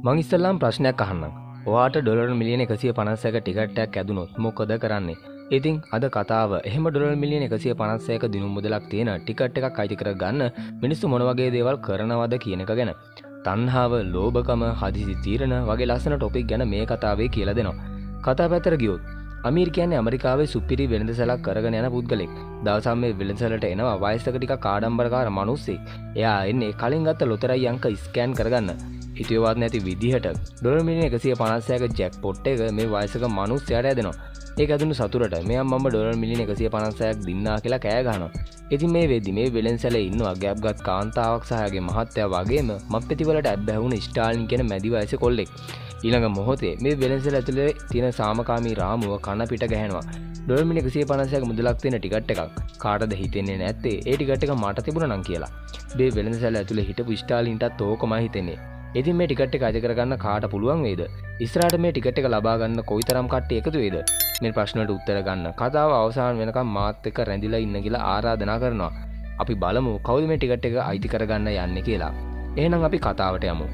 මං ඉස්සල්ලාම ප්‍රශ්නයක් අහන්නම්. ඔයාට ඩොලර් මිලියන 151ක ටිකට් එකක් ඇදුනොත් මොකද කරන්නේ? ඉතින් අද කතාව එහෙම ඩොලර් මිලියන 151ක දිනුම් මුදලක් තියෙන ටිකට් එකක් අයිති කර ගන්න මිනිස්සු මොන වගේ දේවල් කරනවද කියන එක ගැන. තණ්හාව, ලෝභකම, හදිසි තීරණ වගේ ලස්සන ටොපික් ගැන මේ කතාවේ කියලා දෙනවා. කතාව පැත්තට ගියොත් අමීර් කියන්නේ ඇමරිකාවේ සුපිරි වෙළඳසැලක් කරගෙන යන පුද්ගලෙක්. දවසක් මේ වෙළඳසැලට එනවා වයසක ටිකක් ආඩම්බරකාර මිනිස්සෙක්. එයා එන්නේ කලින් ගත්ත ලොතරැයි අංක ස්කෑන් කරගන්න. හිතුවේවත් නැති විදිහට ඩොලර් මිලියන 156ක ජැක්පොට් එක මේ වයසක මිනිස්සයාට ඇදෙනවා. ඒක ඇදුණු සතුටට මෙයා මම ඩොලර් මිලියන 156ක් දින්නා කියලා කෑ ගහනවා. ඉතින් මේ වෙද්දි මේ වෙළඳසැලේ ඉන්නවා ගැප්ගත් කාන්තාවක් සහ එයාගේ මහත්තයා වගේම මප්පෙති වලට ඇබ්බැහුණු ස්ටාලින් කියන මැදි වයසේ කොල්ලෙක්. ඊළඟ මොහොතේ මේ වෙළඳසැල ඇතුලේ තියෙන සාමකාමී රාමුව කන පිට ගහනවා. ඩොලර් මිලියන 156ක මුදලක් තියෙන ටිකට් එකක්. කාටද හිතෙන්නේ නැත්තේ ඒ ටිකට් එක මට තිබුණා නම් කියලා. මේ වෙළඳසැල ඇතුලේ හිටපු ස්ටාලින්ටත් ඕකමයි හිතෙන්නේ. ඉතින් මේ ටිකට් එක අද කරගන්න කාට පුළුවන් වේද? ඉස්සරහට මේ ටිකට් එක ලබා ගන්න කොයිතරම් කට්ටිය එකතු වේද? මේ ප්‍රශ්නවලට උත්තර ගන්න කතාව අවසාන වෙනකම් මාත් එක්ක රැඳිලා ඉන්න කියලා ආරාධනා කරනවා. අපි බලමු කවුද මේ ටිකට් එක අයිති කරගන්න යන්නේ කියලා. එහෙනම් අපි කතාවට යමු.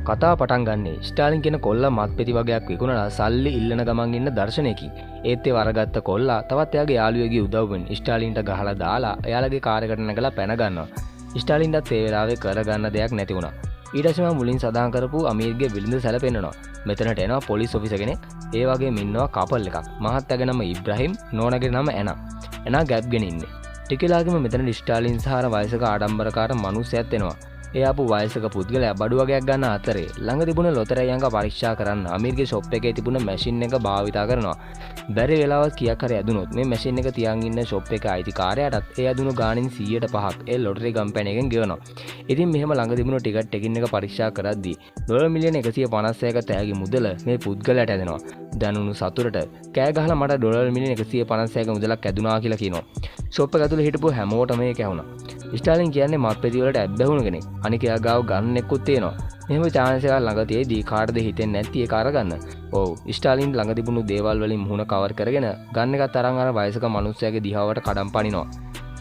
කතාව පටන් ගන්නේ ස්ටාලින් කියන කොල්ලා මත්පෙති වගේක් විකුණලා සල්ලි ඉල්ලන ගමන් ඉන්න දර්ශනයකින්. ඒත් ඒ වරගත්ත කොල්ලා තවත් එයාගේ යාළුවෙකුගේ උදව්වෙන් ස්ටාලින්ට ගහලා දාලා එයාලගේ කාර් එකට නැගලා පැන ගන්නවා. ස්ටාලින්ටත් ඒ වෙලාවේ කරගන්න දෙයක් නැති වුණා. ඊට පස්සේ මම මුලින් සඳහන් කරපු අමීර්ගේ විලිඳ සැල පෙන්නනවා. මෙතනට එනවා පොලිස් ඔෆිසර් කෙනෙක්. ඒ වගේම ඉන්නවා කපල් එකක්. මහත්තයාගේ නම ඉබ්‍රහීම්, නෝනාගේ නම ඇනා. ඇනා ගැප් ගෙන ඉන්නේ. ටික වෙලාවකම මෙතන ස්ටාලින් සහ වයසක ආඩම්බරකාර මිනිස්සෙක් එනවා. ඒ ආපු වයසක පුද්ගලයා බඩු වගේක් ගන්න අතරේ ළඟ තිබුණ ලොතරැයි අංක පරීක්ෂා කරන්න අමීර්ගේ ෂොප් එකේ තිබුණ මැෂින් එක භාවිතා කරනවා. බැරි වෙලාවක් කීයක් හරි ඇදුනොත් මේ මැෂින් එක තියන් ඉන්න ෂොප් එකේ අයිතිකාරයාටත් ඒ ඇදුණු ගාණින් 100%ක් ඒ ලොටරි කම්පැනි එකෙන් ගෙවනවා. ඉතින් මෙහෙම ළඟ තිබුණ ටිකට් එකකින් එක පරීක්ෂා කරද්දී ඩොලර් මිලියන 156ක තෑගි මුදල මේ පුද්ගලයාට ඇදෙනවා. දැනුණු සතුටට කෑ ගහලා මට ඩොලර් මිලියන 156ක මුදලක් ඇදුනා කියලා කියනවා. ෂොප් එක ඇතුලේ හිටපු හැමෝටම මේක ඇහුණා. ස්ටාලින් කියන්නේ මත්පෙති වලට ඇබ්බැහුණු කෙනෙක්. අනික එයා ගාව ගන්නෙකුත් තියෙනවා. මෙහෙම chance එකක් ළඟ තියේදී කාටද හිතෙන්නේ නැති ඒක අරගන්න. ඔව් ස්ටාලින් ළඟ තිබුණු දේවල් වලින් මුහුණ කවර් කරගෙන ගන්න එකත් අරන් අර වයසක මිනිස්සයාගේ දිහාවට කඩම් පනිනවා.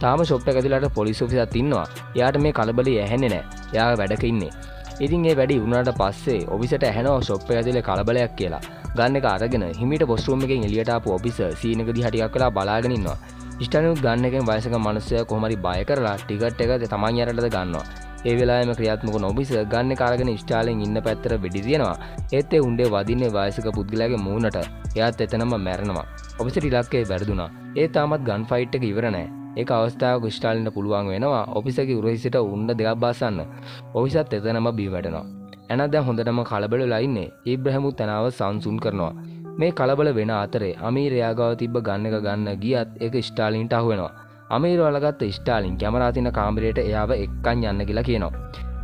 තාම ෂොප් එක ඇතුළට පොලිස් ඔෆිසර්ත් ඉන්නවා. එයාට මේ කලබලේ ඇහෙන්නේ නැහැ. එයා වැඩක ඉන්නේ. ඉතින් ඒ වැඩි වුණාට පස්සේ ඔෆිසර්ට ඇහෙනවා ෂොප් එක ඇතුලේ කලබලයක් කියලා. ගන්න එක අරගෙන හිමීට බොස් රූම් එකෙන් එළියට ආපු ඔෆිසර් සීන් එක දිහා ටිකක් වෙලා බලාගෙන ඉන්නවා. ස්ටාලින් ගන්න එකෙන් වයසක මිනිස්සයා කොහොම හරි බය කරලා ටිකට් එක තමන් යරටද ගන්නවා. ඒ වෙලාවෙම ක්‍රියාත්මක නොබිස ගන්න එක අරගෙන ස්ටාලින් ඉන්න පැත්තට වෙඩි තියනවා. ඒත් ඒ උණ්ඩේ වදින්නේ වයසක පුද්ගලයාගේ මූණට. එයාත් එතනම මැරෙනවා. ඔෆිසර් ඉලක්කේ වැරදුනා. ඒ තාමත් ගන් ෆයිට් එක ඉවර නැහැ. ඒක අවස්ථාවක ස්ටාලින්ට පුළුවන් වෙනවා ඔෆිසර්ගේ උරහිසට උණ්ඩ දෙකක් බාසන්න. ඔෆිසර්ත් එතනම බිම වැටෙනවා. එනා දැන් හොඳටම කලබල වෙලා ඉන්නේ. ඉබ්‍රහීමුත් තනාව සංසුන් කරනවා. මේ කලබල වෙන අතරේ අමීර් යාගාව තිබ්බ ගන්න එක ගන්න ගියත් ඒක ස්ටාලින්ට අහු වෙනවා. අමීර් වලගත්ත ස්ටාලින් කැමරා තියෙන කාමරයට එයාව එක්කන් යන්න කියලා කියනවා.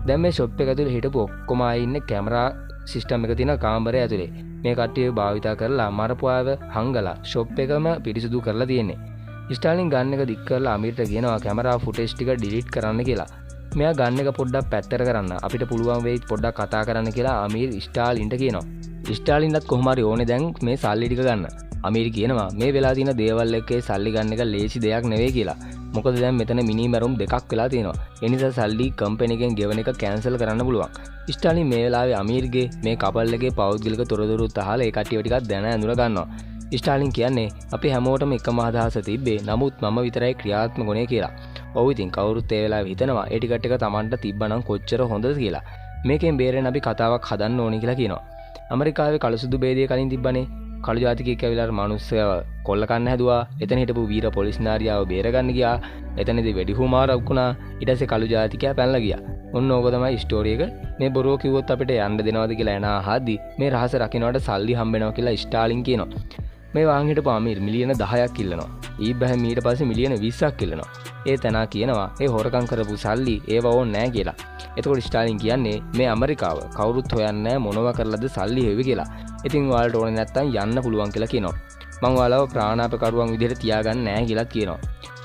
දැන් මේ ෂොප් එක ඇතුලේ හිටපු ඔක්කොම අය ඉන්නේ කැමරා සිස්ටම් එක තියෙන කාමරය ඇතුලේ. මේ කට්ටිය භාවිතා කරලා මරපු අයව හංගලා ෂොප් එකම පිරිසිදු කරලා තියෙන්නේ. ස්ටාලින් ගන්න එක දික් කරලා අමීර්ට කියනවා කැමරා ෆුටේජ් ටික ඩිලීට් කරන්න කියලා. මෙයා ගන්න එක පොඩ්ඩක් පැත්තට කරන්න අපිට පුළුවන් වෙයි පොඩ්ඩක් කතා කරන්න කියලා අමීර් ස්ටාලින්ට කියනවා. ස්ටාලින්ටත් කොහොම හරි ඕනේ දැන් මේ සල්ලි ටික ගන්න. අමීර් කියනවා මේ වෙලා තියෙන දේවල් එක්කේ සල්ලි ගන්න එක ලේසි දෙයක් නෙවෙයි කියලා. මොකද දැන් මෙතන මිනි මැරුම් දෙකක් වෙලා තියෙනවා. ඒ නිසා සල්ලි කම්පැනි එකෙන් ගෙවන එක කැන්සල් කරන්න පුළුවන්. ස්ටාලින් මේ වෙලාවේ අමීර්ගේ මේ කපල් එකේ පෞද්ගලික තොරතුරුත් අහලා ඒ කට්ටිය ටිකක් දැන ඇඳුන ගන්නවා. ස්ටාලින් කියන්නේ අපි හැමෝටම එකම අදහස තිබ්බේ නමුත් මම විතරයි ක්‍රියාත්මක වුණේ කියලා. ඔව් ඉතින් කවුරුත් ඒ වෙලාවේ හිතනවා ඒ ටිකට් එක Tamanට තිබ්බනම් කොච්චර හොඳද කියලා. මේකෙන් බේරෙන්න අපි කතාවක් හදන්න ඕනේ කියලා කියනවා. ඇමරිකාවේ කළුසුදු ભેදය කලින් තිබ්බනේ. කළු ජාතිකයෙක් ඇවිල්ලා මිනිස්සුව කොල්ල කන්න හැදුවා. එතන හිටපු වීර පොලිස් නාරියාව බේරගන්න ගියා. එතනදී වෙඩි හුමාරක් වුණා. ඊට පස්සේ කළු ජාතිකයා පැනලා ගියා. ඔන්න ඕක තමයි ස්ටෝරි එක. මේ බොරුව කිව්වොත් අපිට යන්න දෙනවද කියලා එනා අහද්දි මේ රහස රකින්නට සල්ලි හම්බ වෙනවා කියලා ස්ටාලින් කියනවා. මේ වාහන් හිටපු අමීර් මිලියන 10ක් ඉල්ලනවා. ඉබ්‍රහීම් ඊට පස්සේ මිලියන 20ක් ඉල්ලනවා. ඒ තැනා කියනවා ඒ හොරකම් කරපු සල්ලි ඒව ඕනේ නැහැ කියලා. එතකොට ස්ටාලින් කියන්නේ මේ ඇමරිකාව කවුරුත් හොයන්නේ නැහැ මොනවා කරලාද සල්ලි හොයුවේ කියලා. ඉතින් ඔයාලට ඕනේ නැත්තම් යන්න පුළුවන් කියලා කියනවා. මං ඔයාලව ප්‍රාණාපකරුවන් විදිහට තියාගන්න නැහැ කියලාත් කියනවා.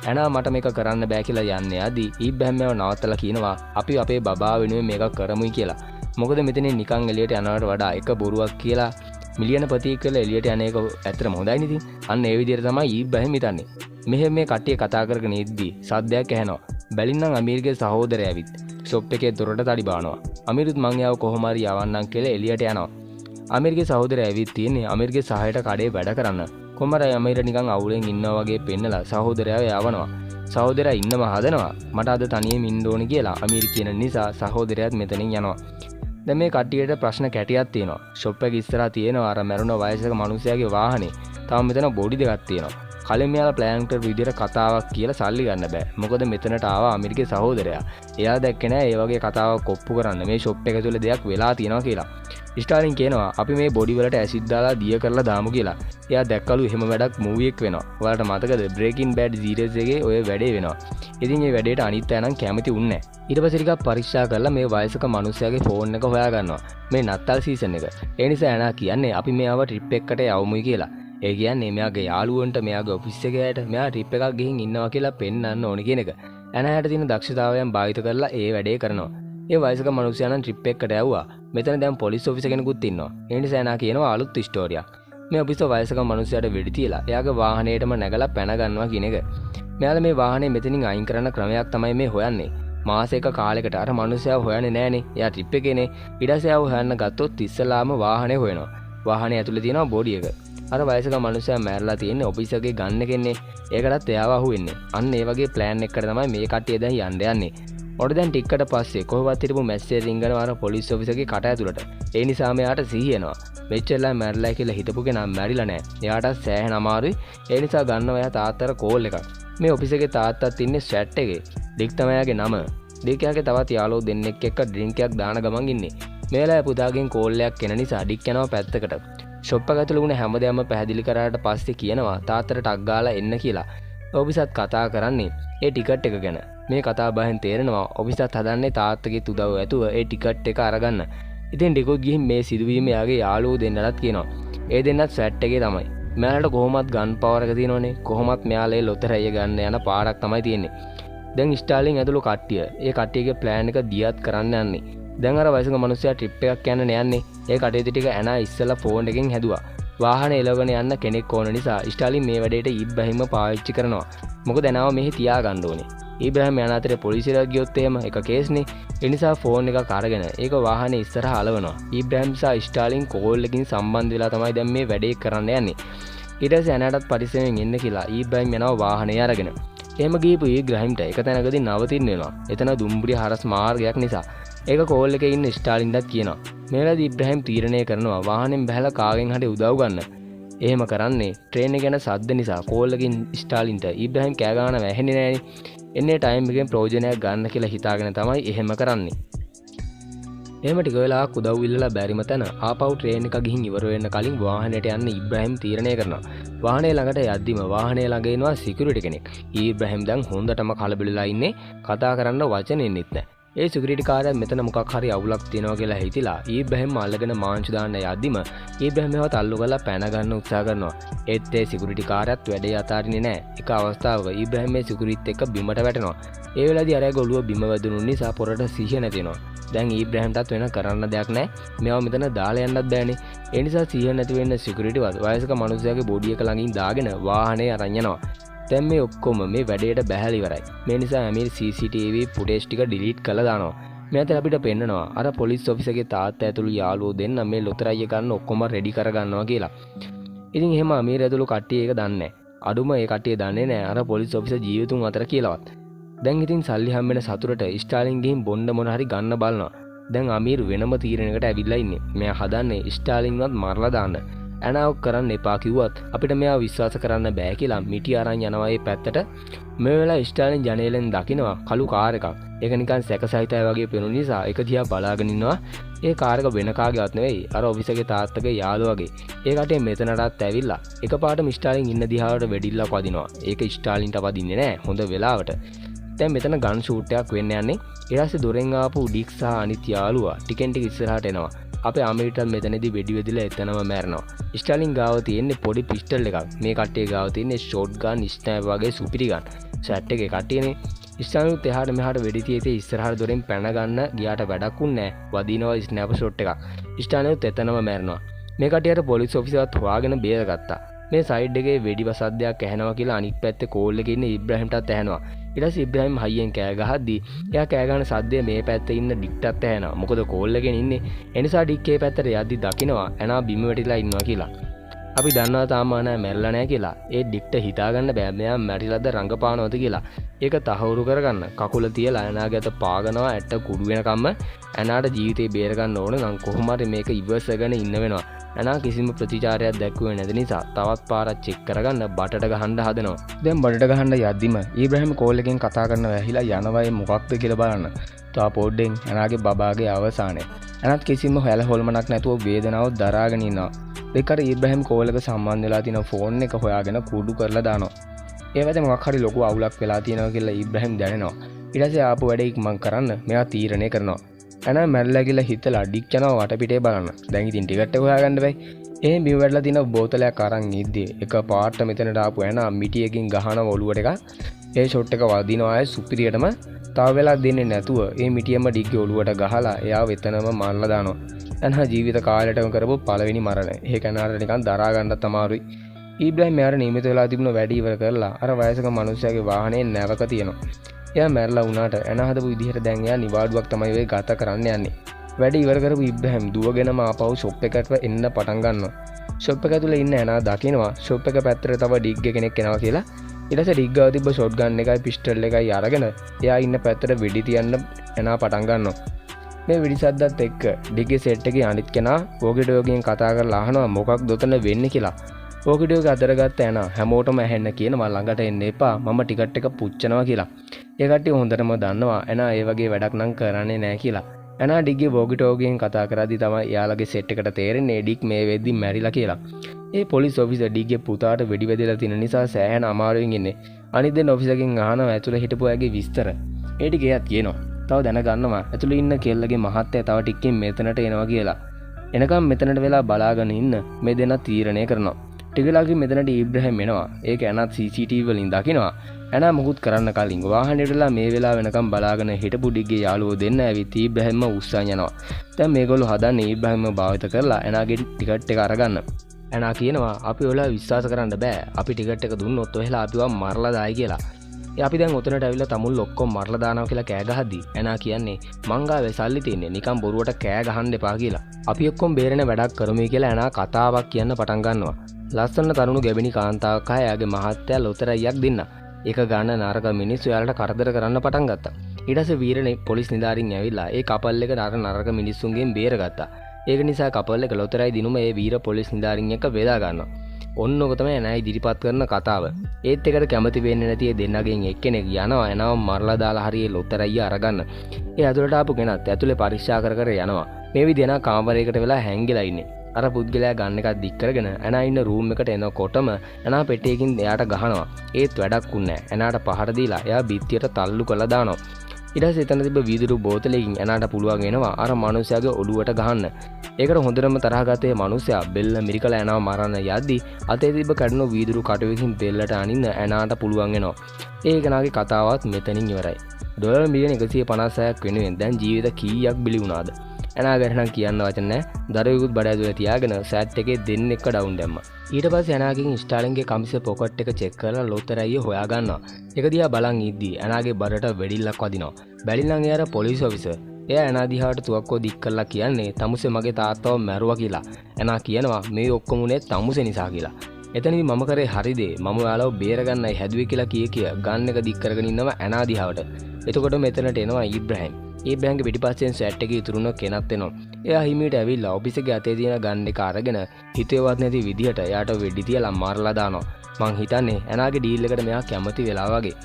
ඇනා මට මේක කරන්න බෑ කියලා යන්නේ ආදී ඉබ්‍රහීම්ව නවත්තලා කියනවා අපි අපේ බබා වෙනුවෙන් මේක කරමුයි කියලා. මොකද මෙතනින් නිකන් එළියට යනවට වඩා එක බොරුවක් කියලා මිලියන ප්‍රතික් කියලා එළියට යන එක ඇත්තටම හොඳයි නේද? අන්න ඒ විදිහට තමයි ඉබ්‍රහීම් හිතන්නේ. මෙහෙම මේ කට්ටිය කතා කරගෙන ඉද්දී සද්දයක් ඇහෙනවා. බැලින්නම් අමීර්ගේ සහෝදරයා ඇවිත් ෂොප් එකේ දොරට තඩි බානවා. අමීරුත් මං යාව කොහොම හරි යවන්නම් කියලා එළියට යනවා. අමීර්ගේ සහෝදරයා ඇවිත් තියෙන්නේ අමීර්ගේ සහයට කඩේ වැඩ කරන්න. කොහමද අමීර නිකන් අවුලෙන් ඉන්නවා වගේ පෙන්නලා සහෝදරයාව යවනවා. සහෝදරයා ඉන්නම හදනවා. මට අද තනියම ඉන්න ඕනේ කියලා අමීර කියන නිසා සහෝදරයාත් මෙතනින් යනවා. දැන් මේ කට්ටියට ප්‍රශ්න කැටියක් තියෙනවා. ෂොප් එක ඉස්සරහා තියෙනවා අර මැරුණ වයසක මිනිහයාගේ වාහනේ. තාම මෙතන බොඩි දෙකක් තියෙනවා. කලින් මෙයාලා ප්ලෑන් කරපු විදිහට කතාවක් කියලා සල්ලි ගන්න බෑ. මොකද මෙතනට ආවා අමීර්ගේ සහෝදරයා. එයා දැක්කේ නෑ ඒ වගේ කතාවක් කොප්පු කරන්න මේ ෂොප් එක තුල දෙයක් වෙලා තියෙනවා කියලා. ස්ටාලින් කියනවා අපි මේ බොඩි වලට ඇසිඩ් දාලා දිය කරලා දාමු කියලා. එයා දැක්කලු එහෙම වැඩක් මූවි එක වෙනවා. ඔයාලට මතකද බ්‍රේකින් බෑඩ් සීරීස් එකේ ඔය වැඩේ වෙනවා. ඉතින් මේ වැඩේට අනිත් අය නම් කැමති උන්නේ නැහැ. ඊට පස්සේ ටිකක් පරීක්ෂා කරලා මේ වයසක මිනිහයාගේ ෆෝන් එක හොයා ගන්නවා. මේ නත්තල් සීසන් එක. ඒ නිසා එනා කියන්නේ අපි මෙයාව ට්‍රිප් එකකට යවමුයි කියලා. ඒ කියන්නේ මෙයාගේ යාළුවන්ට මෙයාගේ ඔෆිස් එකේට මෙයා ට්‍රිප් එකක් ගිහින් ඉන්නවා කියලා පෙන්වන්න ඕනි කියන එක. එනාට තියෙන දක්ෂතාවයන් භාවිත කරලා ඒ වැඩේ කරනවා. ඒ වයසක මිනිහයා නම් ට්‍රිප් එකකට යවුවා. මෙතන දැන් පොලිස් ඔෆිස් කෙනෙකුත් ඉන්නවා. ඒ නිසා එනා කියනවා අලුත් ස්ටෝරියක්. මේ ඔෆිස් වයසක මිනිහයාට වෙඩි තියලා එයාගේ වාහනේටම නැගලා පැන ගන්නවා කියන එක. මෙයාලා මේ වාහනේ මෙතනින් අයින් කරන්න ක්‍රමයක් තමයි මේ හොයන්නේ. මාසයක කාලයකට අර මිනිහයා හොයන්නේ නැහනේ. එයා ට්‍රිප් එකේනේ. ඊට පස්සේ ආව හොයන්න ගත්තොත් ඉස්සලාම වාහනේ හොයනවා. වාහනේ ඇතුලේ තියෙනවා බෝඩි එක. අර වයසක මිනිහයා මැරලා තියෙන්නේ ඔෆිස් එකේ ගන්න කෙන්නේ. ඒකටත් එයාව අහුවෙන්නේ. අන්න ඒ වගේ ප්ලෑන් එකකට තමයි මේ කට්ටිය දැන් යන්න යන්නේ. ඔඩ දැන් ටිකකට පස්සේ කොහොමවත් හිටපු මැස්සෙ රින්ගනවා අර පොලිස් ඔෆිස් එකේ කට ඇතුළට. ඒ නිසා මෙයාට සිහි එනවා. මෙච්චරලා මැරලා කියලා හිතපු කෙනා මැරිලා නැහැ. එයාට සෑහෙන අමාරුයි. ඒ නිසා ගන්නවා එයා තාත්තට කෝල් එකක්. මේ ඔෆිස් එකේ තාත්තත් ඉන්නේ ස්ටැට් එකේ. ඩික් තමයි යාගේ නම. ඩික් යාගේ තවත් යාළුවෝ දෙන්නෙක් එක්ක ඩ්‍රින්ක් එකක් දාන ගමන් ඉන්නේ. මේලා පුතාගෙන් කෝල් එකක් එන නිසා ඩික් යනවා පැත්තකට. ෂොප් එක ඇතුළේ වුණ හැමදේම පැහැදිලි කරාට පස්සේ කියනවා තාත්තට ටක් ගාලා එන්න කියලා. ඔෆිසත් කතා කරන්නේ ඒ ටිකට් එක ගැන. මේ කතා බහෙන් තේරෙනවා ඔෆිසත් හදන්නේ තාත්තගේ උදව්ව ඇතුව ඒ ටිකට් එක අරගන්න. ඉතින් ඩිකොත් ගිහින් මේ සිදුවීම යාගේ යාළුවෝ දෙන්නටත් කියනවා. ඒ දෙන්නත් සැට් එකේ තමයි. මෙයාලට කොහොමත් ගන් පවර් එක තියෙනවනේ. කොහොමත් මෙයාලේ ලොතරැය ගන්න යන පාරක් තමයි තියෙන්නේ. දැන් ස්ටාලින් ඇතුළු කට්ටිය ඒ කට්ටියගේ ප්ලෑන් එක දියත් කරන්න යන්නේ. දැන් අර වයසක මිනිස්සයා ට්‍රිප් එකක් යන්න යන්නේ. ඒ කටයුතු ටික ඇනා ඉස්සලා ෆෝන් එකෙන් හැදුවා. වාහන එලවගෙන යන්න කෙනෙක් ඕන නිසා ස්ටාලින් මේ වැඩේට ඉබ්‍රහීම පාවිච්චි කරනවා. මොකද එනාව මෙහි තියාගන්න ඕනේ. ඉබ්‍රහීම යන අතරේ පොලිසියට ගියොත් එහෙම එක කේස්නේ. ඒ නිසා ෆෝන් එකක් අරගෙන ඒක වාහනේ ඉස්සරහා අලවනවා. ඉබ්‍රහීම් සහ ස්ටාලින් කෝල් එකකින් සම්බන්ධ වෙලා තමයි දැන් මේ වැඩේ කරන්න යන්නේ. ඊට පස්සේ එනාටත් පරිස්සමෙන් ඉන්න කියලා ඉබ්‍රහීම් යනවා වාහනේ අරගෙන. එහෙම ගිහපු ඉබ්‍රහීම්ට එක තැනකදී නවතින්න වෙනවා. එතන දුම්බුරිය හරස් මාර්ගයක් නිසා. ඒක කෝල් එකේ ඉන්න ස්ටාලින්ටත් කියනවා. මේලදී ඉබ්‍රහීම් තීරණය කරනවා වාහනෙන් බහලා කාගෙන් හරි උදව් ගන්න. එහෙම කරන්නේ ට්‍රේන් එක යන සද්ද නිසා කෝල් එකකින් ස්ටාලින්ට ඉබ්‍රහීම් කෑ ගන්න වැහෙන්නේ නැහනේ. එන්නේ ටයිම් එකෙන් ප්‍රයෝජනයක් ගන්න කියලා හිතාගෙන තමයි එහෙම කරන්නේ. එහෙම ටික වෙලාවක් උදව් ඉල්ලලා බැරිම තැන ආපහු ට්‍රේන් එක ගිහින් ඉවර වෙන්න කලින් වාහනේට යන්න ඉබ්‍රහීම් තීරණය කරනවා. වාහනේ ළඟට යද්දිම වාහනේ ළඟ එනවා සිකියුරිටි කෙනෙක්. ඉබ්‍රහීම් දැන් හොඳටම කලබලලා ඉන්නේ. කතා කරන්න වචනෙන්නෙත් නැහැ. ඒ සිකියුරිටි කාර්යය මෙතන මොකක් හරි අවුලක් තියෙනවා කියලා හිතිලා ඉබ්‍රහීම් අල්ලගෙන මාංචු දාන්න යද්දිම ඉබ්‍රහීම් ඒවත් අල්ලු කරලා පැන ගන්න උත්සාහ කරනවා. ඒත් ඒ සිකියුරිටි කාර්යයත් වැඩේ අතාරින්නේ නැහැ. එක අවස්ථාවක ඉබ්‍රහීම් මේ සිකියුරිටිත් එක්ක බිමට වැටෙනවා. ඒ වෙලාවේදී අරගේ ඔළුව බිම වැදුණු නිසා පොරට සිහිය නැති වෙනවා. දැන් ඉබ්‍රහීම්ටත් වෙන කරන්න දෙයක් නැහැ. මේවා මෙතන දාලා යන්නත් බෑනේ. ඒ නිසා සිහිය නැති වෙන්න සිකියුරිටිවත් වයසක මිනිහයාගේ බොඩි එක ළඟින් දාගෙන වාහනේ අරන් යනවා. දැන් මේ ඔක්කොම මේ වැඩේට බැහැලා ඉවරයි. මේ නිසා අමීර් CCTV ෆුටේජ් ටික ඩිලීට් කරලා දානවා. මෙතන අපිට පෙන්නනවා අර පොලිස් ඔෆිස් එකේ තාත්තා ඇතුළු යාළුවෝ දෙන්න මේ ලොතරැය ගන්න ඔක්කොම රෙඩි කරගන්නවා කියලා. ඉතින් එහෙම අමීර් ඇතුළු කට්ටිය ඒක දන්නේ නැහැ. අඩුම ඒ කට්ටිය දන්නේ නැහැ අර පොලිස් ඔෆිසර් ජීවිතුන් අතර කියලාවත්. දැන් ඉතින් සල්ලි හම්බෙන සතුටට ස්ටාලින් ගිහින් බොන්න මොන හරි ගන්න බලනවා. දැන් අමීර් වෙනම තීරණයකට ඇවිල්ලා ඉන්නේ. මෙයා හදන්නේ ස්ටාලින්වත් මරලා දාන්න. ඇනාවක් කරන්න එපා කිව්වත් අපිට මෙයා විශ්වාස කරන්න බෑ කියලා මිටි අරන් යනවා ඒ පැත්තට. මේ වෙලාවේ ස්ටාලින් ජනේලෙන් දකිනවා කළු කාර් එකක්. ඒක නිකන් සැකසහිතයි වගේ පේන නිසා ඒක දිහා බලාගෙන ඉන්නවා. ඒ කාර් එක වෙන කාගේවත් නෙවෙයි අර ඔෆිස් එකේ තාත්තගේ යාළුවගේ. ඒ කටේ මෙතනටත් ඇවිල්ලා එකපාරටම ස්ටාලින් ඉන්න දිහාවට වෙඩිල්ලක් වදිනවා. ඒක ස්ටාලින්ට වදින්නේ නැහැ හොඳ වෙලාවට. දැන් මෙතන ගන් ෂූට් එකක් වෙන්න යන්නේ. ඊට පස්සේ දොරෙන් ආපු ඩික් සහ අනිත් යාළුවා ටිකෙන් ටික ඉස්සරහට එනවා. අපේ අමීරට මෙතනදී වෙඩි වෙදිලා එතනම මැරෙනවා. ස්ටාලින් ගාව තියෙන්නේ පොඩි පිස්ටල් එකක්. මේ කට්ටිය ගාව තියෙන්නේ ෂොට් ගන්, ස්නයිපර් වගේ සුපිරි ගන්. සැට් එකේ කට්ටියනේ. ස්ටාලින් එහාට මෙහාට වෙඩි තියේදී ඉස්සරහට දොරෙන් පැන ගන්න ගියාට වැඩක් උන්නේ නැහැ. වදිනවා ස්නයිපර් ෂොට් එකක්. ස්ටාලින් එතනම මැරෙනවා. මේ කට්ටියට පොලිස් ඔෆිසර්වත් හොයාගෙන බේරගත්තා. මේ සයිඩ් එකේ වෙඩි වසද්දයක් ඇහෙනවා කියලා අනිත් පැත්තේ කෝල් එකේ ඉන්න ඉබ්‍රහීම්ටත් ඇහෙනවා. ඊට පස්සේ ඉබ්‍රහීම් හයියෙන් කෑ ගහද්දි එයා කෑ ගහන සද්දය මේ පැත්තේ ඉන්න ඩික්ටත් ඇහෙනවා. මොකද කෝල් එකෙන් ඉන්නේ. ඒ නිසා ඩික් ඒ පැත්තට යද්දි දකිනවා ඇනා බිම වැටිලා ඉන්නවා කියලා. අපි දන්නවා තාම ඇනා මැරිලා නැහැ කියලා. ඒ ඩික්ට හිතාගන්න බෑ මෙයා මැරිලාද රංගපානවද කියලා. ඒක තහවුරු කරගන්න කකුල තියලා ඇනාගේ අත පාගනවා ඇට්ට කුඩු වෙනකම්ම ඇනාට ජීවිතේ බේර ගන්න ඕන නම් කොහොම හරි මේක ඉවසගෙන ඉන්න වෙනවා. ඇනා කිසිම ප්‍රතිචාරයක් දැක්ුවේ නැති නිසා තවත් පාරක් චෙක් කරගන්න බටට ගහන්න හදනවා. දැන් බටට ගහන්න යද්දිම ඊබ්‍රහීම් කෝල් එකෙන් කතා කරනවා ඇහිලා යනවා ඒ මොකක්ද කියලා බලන්න. තා පොඩ්ඩෙන් ඇනාගේ බබාගේ අවසානය. ඇනත් කිසිම හැල හොල්මනක් නැතුව වේදනාව දරාගෙන ඉන්නවා. දෙකට ඊබ්‍රහීම් කෝල් එක සම්බන්ධ වෙලා තියෙන ෆෝන් එක හොයාගෙන කුඩු කරලා දානවා. ඒ වෙලේ මොකක් හරි ලොකු අවුලක් වෙලා තියෙනවා කියලා ඉබ්‍රහීම් දැනෙනවා. ඊට පස්සේ ආපු වැඩේ ඉක්මන් කරන්න මෙයා තීරණය කරනවා. ඇනා මැරිලා කියලා හිතලා ඩික් යනවා වටපිටේ බලන්න. දැන් ඉතින් ටිකට් එක හොයාගන්න බෑ. එහෙන් බිම වැටලා තියෙන බෝතලයක් අරන් ඉද්දී එක පාට මෙතනට ආපු ඇනා මිටියකින් ගහනවා ඔලුවට එක. ඒ ෂොට් එක වදිනවා ආයේ සුපිරියටම තව වෙලා දෙන්නේ නැතුව ඒ මිටියම ඩික්ගේ ඔලුවට ගහලා එයාව එතනම මරලා දානවා. ඇනා ජීවිත කාලයටම කරපු පළවෙනි මරණය. ඒක ඇනාට නිකන් දරා ගන්නත් අමාරුයි. ඊබ්‍රහීම් මෙයාට නියමිත වෙලා තිබුණ වැඩ ඉවර කරලා අර වයසක මිනිහයාගේ වාහනේ නැවක තියෙනවා. එයා මැරලා වුණාට ඇනා හදපු විදිහට දැන් එයා නිවාඩුවක් තමයි ඔය ගත කරන්න යන්නේ. වැඩ ඉවර කරපු ඉබ්‍රහීම් දුවගෙනම ආපහු ෂොප් එකට එන්න පටන් ගන්නවා. ෂොප් එක ඇතුලේ ඉන්න ඇනා දකිනවා ෂොප් එක පැත්තට තව ඩිග් කෙනෙක් එනවා කියලා. ඊට පස්සේ ඩිග් ගාව තිබ්බ ෂොට් ගන් එකයි පිස්ටල් එකයි අරගෙන එයා ඉන්න පැත්තට වෙඩි තියන්න ඇනා පටන් ගන්නවා. මේ වෙඩි සද්දත් එක්ක ඩිග්ගේ සෙට් එකේ අනිත් කෙනා වෝකිටෝකියෙන් කතා කරලා අහනවා මොකක්ද උතන වෙන්නේ කියලා. වෝකිටෝක අතර ගත්ත ඇනා හැමෝටම ඇහෙන්න කියනවා ළඟට එන්න එපා මම ටිකට් එක පුච්චනවා කියලා. ඒ කට්ටිය හොඳටම දන්නවා ඇනා ඒ වගේ වැඩක් නම් කරන්නේ නැහැ කියලා. ඇනා ඩිග්ගේ වෝකිටෝකියෙන් කතා කරද්දි තමයි එයාලගේ සෙට් එකට තේරෙන්නේ ඩිග් මේ වෙද්දි මැරිලා කියලා. ඒ පොලිස් ඔෆිසර් ඩිග්ගේ පුතාට වෙඩි වැදලා තියෙන නිසා සෑහෙන අමාරුවෙන් ඉන්නේ. අනිත් දෙන්න ඔෆිසර්ගෙන් අහනවා ඇතුළේ හිටපු අයගේ විස්තර. ඒ ටික එයාත් කියනවා. තව දැනගන්නවා ඇතුළේ ඉන්න කෙල්ලගේ මහත්තයා තව ටිකකින් මෙතනට එනවා කියලා. එනකම් මෙතනට වෙලා බලාගෙන ඉන්න මේ දෙන්න තීරණය කරනවා. ටිකලාගේ මෙතනට ඉබ්‍රහීම් එනවා. ඒක ඇනත් CCTV වලින් දකිනවා. ඇනා මුකුත් කරන්න කලින් වාහනේටලා මේ වෙලාව වෙනකම් බලාගෙන හිටපු ඩිග්ගේ යාළුවෝ දෙන්න ඇවිත් ඉබ්‍රහීම්ව උස්සන් යනවා. දැන් මේගොල්ලෝ හදන්නේ ඉබ්‍රහීම්ව භාවිත කරලා ඇනාගේ ටිකට් එක අරගන්න. ඇනා කියනවා අපි ඔයාලා විශ්වාස කරන්න බෑ. අපි ටිකට් එක දුන්නොත් ඔයාලා අපිව මරලා දායි කියලා. අපි දැන් උතනට ඇවිල්ලා තමුල් ඔක්කොම මරලා දානවා කියලා කෑ ගහද්දි ඇනා කියන්නේ මං ගාවේ සල්ලි තියෙන්නේ නිකන් බොරුවට කෑ ගහන්න එපා කියලා. අපි ඔක්කොම බේරෙන වැඩක් කරමුයි කියලා ඇනා කතාවක් කියන්න පටන් ගන්නවා. ලස්සන තරුණු ගැබිනි කාන්තාවක් හා එයාගේ මහත්තයා ලොතරැයියක් දෙන්න. ඒක ගන්න නරක මිනිස්සු එයාලට කරදර කරන්න පටන් ගත්තා. ඊට පස්සේ වීරනේ පොලිස් නිලධාරීන් ඇවිල්ලා ඒ කපල් එක නරක මිනිස්සුන්ගෙන් බේරගත්තා. ඒක නිසා කපල් එක ලොතරැයි දිනුම ඒ වීර පොලිස් නිලධාරීන් එක්ක බෙදා ගන්නවා. ඔන්න ඔක තමයි ඇනා ඉදිරිපත් කරන කතාව. ඒත් එකට කැමති වෙන්නේ නැති ඒ දෙන්නගෙන් එක්කෙනෙක් යනවා ඇනාව මරලා දාලා හරිය ලොතරැයිය අරගන්න. ඒ ඇතුළට ආපු කෙනත් ඇතුලේ පරීක්ෂා කර යනවා. මේ විදිහට කාමරයකට වෙලා හැංගිලා ඉන්නේ. අර පුද්ගලයා ගන්න එකක් දික් කරගෙන ඇනා ඉන්න රූම් එකට එනකොටම ඇනා පෙට්ටියකින් එයාට ගහනවා. ඒත් වැඩක් උන්නේ නැහැ. ඇනාට පහර දීලා එයා බිත්තියට තල්ලු කරලා දානවා. ඊට පස්සේ එතන තිබ්බ වීදුරු බෝතලයකින් ඇනාට පුළුවන් වෙනවා අර මනුස්සයාගේ ඔළුවට ගහන්න. ඒකට හොඳටම තරහ ගත්තේ මනුස්සයා බෙල්ල මිරිකලා ඇනාව මරන්න යද්දි අතේ තිබ්බ කඩන වීදුරු කටුවකින් බෙල්ලට අනින්න ඇනාට පුළුවන් වෙනවා. ඒ කෙනාගේ කතාවත් මෙතනින් ඉවරයි. ඩොලර් මිලියන 156ක් වෙනුවෙන් දැන් ජීවිත කීයක් බිලි වුණාද? ඇනා ගැන කියන්න වචන නැහැ. දරුවෙකුත් බඩ ඇතුලේ තියාගෙන සෑට් එකේ දෙන්නෙක්ව ඩවුන් දැම්මා. ඊට පස්සේ ඇනාගෙන් ස්ටාලින්ගේ කමිසේ පොකට් එක චෙක් කරලා ලොතරැයිය හොයා ගන්නවා. ඒක දිහා බලන් ඉද්දී ඇනාගේ බඩට වෙඩිල්ලක් වදිනවා. බැලිනම් එයාර පොලිස් ඔෆිසර්. එයා ඇනා දිහාට තුවක්කුව දික් කරලා කියන්නේ තමුසේ මගේ තාත්තව මැරුවා කියලා. ඇනා කියනවා මේ ඔක්කොම උනේ තමුසේ නිසා කියලා. එතනදී මම කරේ හරි දේ. මම ඔයාලව බේරගන්නයි හැදුවේ කියලා කිය ගන් එක දික් කරගෙන ඉන්නවා ඇනා දිහාවට. එතකොට මෙතනට එනවා ඉබ්‍රහීම්. ඉබ්‍රහීම්ගේ පිටිපස්සෙන් සැට් එකේ ඉතුරුන කෙනත් එනවා. එයා හිමීට ඇවිල්ලා ඔෆිස් එකේ අතේ තියෙන ගන් එක අරගෙන හිතේවත් නැති විදිහට එයාට වෙඩි තියලා මාරලා දානවා. මං හිතන්නේ ඇනාගේ ඩීල් එකට මෙයා කැමති වෙලා වගේ.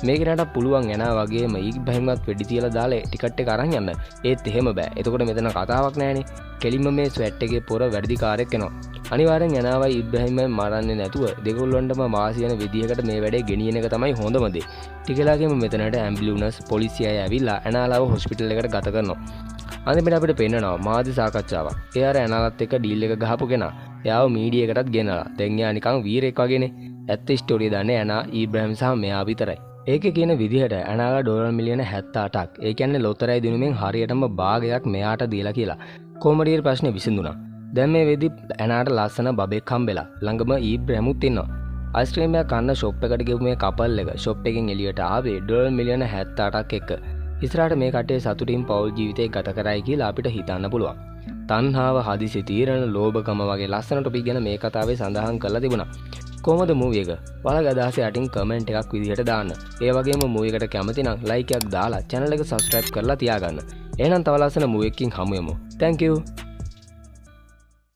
මේ කෙනාට පුළුවන් ඇනා වගේම ඉබ්‍රහීම්වත් වෙඩි තියලා දාලා ටිකට් එක අරන් යන්න. ඒත් එහෙම බෑ. එතකොට මෙතන කතාවක් නැහැනේ. කෙලින්ම මේ ස්වැට් එකේ පොර වැඩිකාරයෙක් එනවා. අනිවාර්යෙන් ඇනාවයි ඉබ්‍රහීම්මයි මරන්නේ නැතුව දෙගොල්ලන්ටම වාසි වෙන විදිහකට මේ වැඩේ ගෙනියන එක තමයි හොඳම දේ. ටිකලාගෙම මෙතනට ඇම්බියුලන්ස් පොලිසිය අය ඇවිල්ලා ඇනාලාව හොස්පිටල් එකට ගත කරනවා. අන්තිමට අපිට පේනවා මාධ්‍ය සාකච්ඡාවක්. ඒ අර ඇනාලත් එක්ක ඩීල් එක ගහපු කෙනා. එයාව මීඩියකටත් ගෙනලා. දැන් එයා නිකන් වීරෙක් වගේනේ. ඇත්ත ස්ටෝරිය දන්නේ ඇනා ඉබ්‍රහීම් සහ මෙයා විතරයි. ඒකේ කියන විදිහට ඇනාලා ඩොලර් මිලියන 78ක්. ඒ කියන්නේ ලොතරැයි දිනුමෙන් හරියටම භාගයක් මෙයාට දීලා කියලා. කොමඩියේ ප්‍රශ්නේ විසඳුණා. දැන් මේ වෙදි ඇනාට ලස්සන බබෙක් හම්බෙලා. ළඟම ඉබ්‍රහීමුත් ඉන්නවා. අයිස්ක්‍රීම් එකක් කන්න ෂොප් එකට ගිහුව මේ කපල් එක ෂොප් එකෙන් එළියට ආවේ ඩොලර් මිලියන 78ක් එක්ක. ඉස්සරහට මේ කටේ සතුටින් පෞල් ජීවිතයක් ගත කරයි කියලා අපිට හිතන්න පුළුවන්. තණ්හාව, හදිසි තීරණ, ලෝභකම වගේ ලස්සන ටොපික් ගැන මේ කතාවේ සඳහන් කරලා තිබුණා. කොහොමද මූවි එක? ඔයාලගේ අදහස යටින් කමෙන්ට් එකක් විදිහට දාන්න. ඒ වගේම මූවි එකට කැමති නම් ලයික් එකක් දාලා channel එක subscribe කරලා තියාගන්න. එහෙනම් තව ලස්සන මූවි එකකින් හමු යමු. Thank you.